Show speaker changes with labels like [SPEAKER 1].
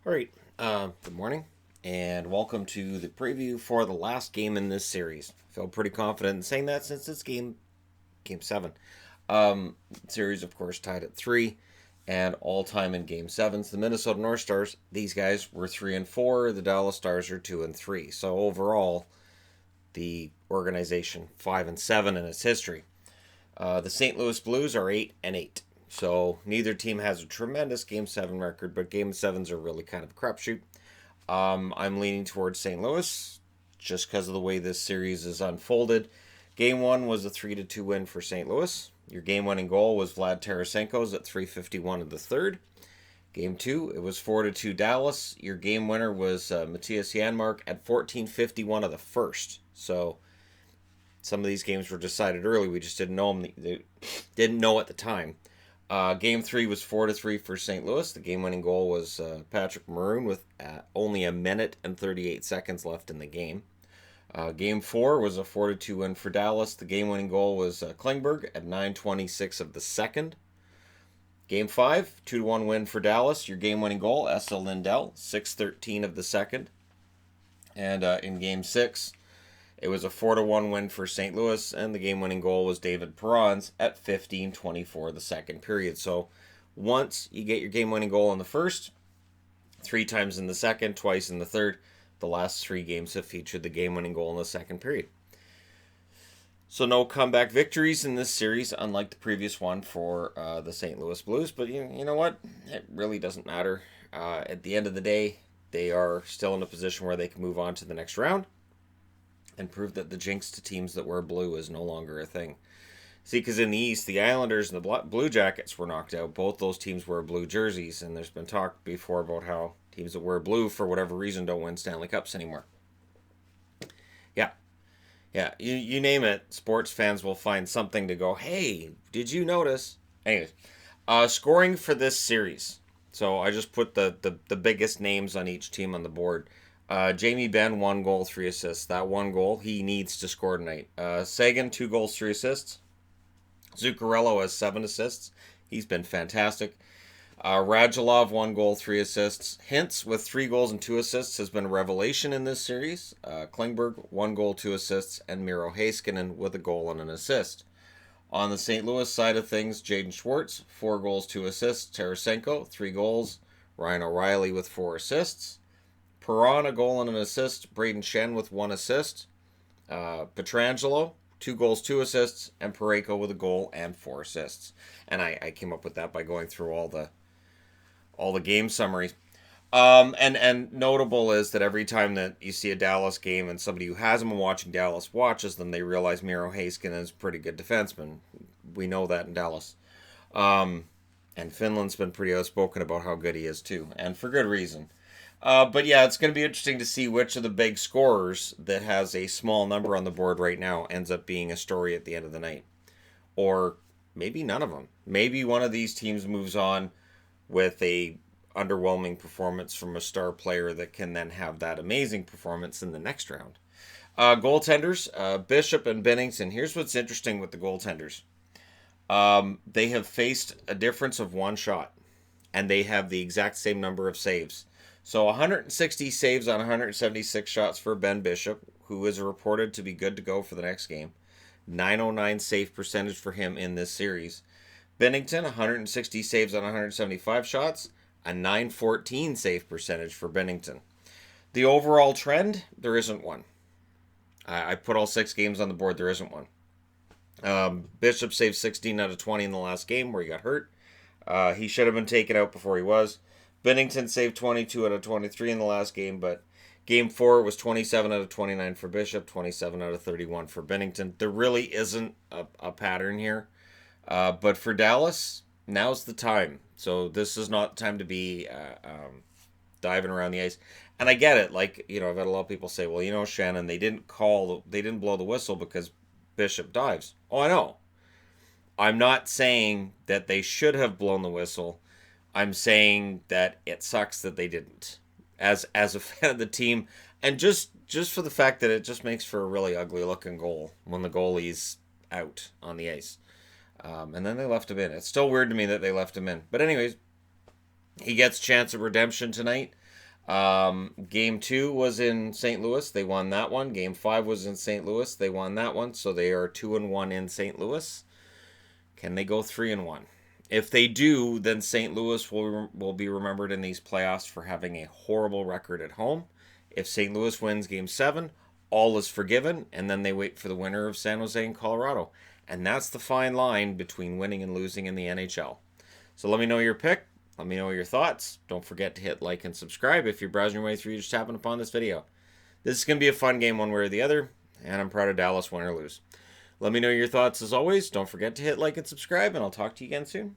[SPEAKER 1] All right, good morning, and welcome to the preview for the last game in this series. I feel pretty confident in saying that since it's game 7. Series, of course, tied at 3, and all time in game 7s. The Minnesota North Stars, these guys were 3-4. The Dallas Stars are 2-3. So overall, the organization 5-7 in its history. The St. Louis Blues are 8-8. So neither team has a tremendous Game 7 record, but Game 7s are really kind of a crapshoot. I'm leaning towards St. Louis just because of the way this series is unfolded. Game 1 was a 3-2 win for St. Louis. Your game-winning goal was Vlad Tarasenko's at 3:51 of the third. Game 2, it was 4-2 Dallas. Your game winner was Matthias Janmark at 14:51 of the first. So some of these games were decided early. We just didn't know them. They didn't know at the time. Game 3 was 4-3 for St. Louis. The game-winning goal was Patrick Maroon with only a minute and 38 seconds left in the game. Game 4 was a 4-2 win for Dallas. The game-winning goal was Klingberg at 9:26 of the second. Game 5, 2-1 win for Dallas. Your game-winning goal, Esa Lindell, 6:13 of the second. And in Game 6, it was a 4-1 win for St. Louis, and the game-winning goal was David Perron's at 15:24 the second period. So once you get your game-winning goal in the first, 3 times in the second, twice in the third, the last 3 games have featured the game-winning goal in the second period. So no comeback victories in this series, unlike the previous one for the St. Louis Blues. But you know what? It really doesn't matter. At the end of the day, they are still in a position where they can move on to the next round and prove that the jinx to teams that wear blue is no longer a thing. See, because in the East, the Islanders and the Blue Jackets were knocked out. Both those teams wear blue jerseys, and there's been talk before about how teams that wear blue, for whatever reason, don't win Stanley Cups anymore. Yeah, you name it, sports fans will find something to go, hey, did you notice? Anyways, scoring for this series. So I just put the biggest names on each team on the board. Jamie Benn, 1 goal, 3 assists. That 1 goal, he needs to score tonight. Sagan, 2 goals, 3 assists. Zuccarello has 7 assists. He's been fantastic. Radulov, 1 goal, 3 assists. Hintz, with 3 goals and 2 assists, has been a revelation in this series. Klingberg, 1 goal, 2 assists. And Miro Heiskanen with a goal and an assist. On the St. Louis side of things, Jaden Schwartz, 4 goals, 2 assists. Tarasenko, 3 goals. Ryan O'Reilly with 4 assists. Perron, a goal and an assist. Braden Shen with 1 assist. Pietrangelo, 2 goals, 2 assists. And Parayko with a goal and 4 assists. And I came up with that by going through all the game summaries. And notable is that every time that you see a Dallas game and somebody who hasn't been watching Dallas watches them, they realize Miro Heiskanen is a pretty good defenseman. We know that in Dallas. And Finland's been pretty outspoken about how good he is too, and for good reason. But yeah, it's going to be interesting to see which of the big scorers that has a small number on the board right now ends up being a story at the end of the night. Or maybe none of them. Maybe one of these teams moves on with a underwhelming performance from a star player that can then have that amazing performance in the next round. Goaltenders, Bishop and Binnington. Here's what's interesting with the goaltenders. They have faced a difference of 1 shot, and they have the exact same number of saves. So 160 saves on 176 shots for Ben Bishop, who is reported to be good to go for the next game. 909 save percentage for him in this series. Binnington, 160 saves on 175 shots, a 914 save percentage for Binnington. The overall trend, there isn't one. I put all 6 games on the board, there isn't one. Bishop saved 16 out of 20 in the last game where he got hurt. He should have been taken out before he was. Binnington saved 22 out of 23 in the last game, but Game 4 was 27 out of 29 for Bishop, 27 out of 31 for Binnington. There really isn't a pattern here. But for Dallas, now's the time. So this is not time to be diving around the ice. And I get it. Like, I've had a lot of people say, well, Shannon, they didn't blow the whistle because Bishop dives. Oh, I know. I'm not saying that they should have blown the whistle. I'm saying that it sucks that they didn't. As a fan of the team, and just for the fact that it just makes for a really ugly looking goal when the goalie's out on the ice. And then they left him in. It's still weird to me that they left him in. But anyways, he gets chance of redemption tonight. Game 2 was in St. Louis. They won that one. Game 5 was in St. Louis. They won that one. So they are 2-1 in St. Louis. Can they go 3-1? If they do, then St. Louis will be remembered in these playoffs for having a horrible record at home. If St. Louis wins Game 7, all is forgiven, and then they wait for the winner of San Jose and Colorado. And that's the fine line between winning and losing in the NHL. So let me know your pick. Let me know your thoughts. Don't forget to hit like and subscribe if you're browsing your way through just tapping upon this video. This is going to be a fun game one way or the other, and I'm proud of Dallas, win or lose. Let me know your thoughts as always. Don't forget to hit like and subscribe, and I'll talk to you again soon.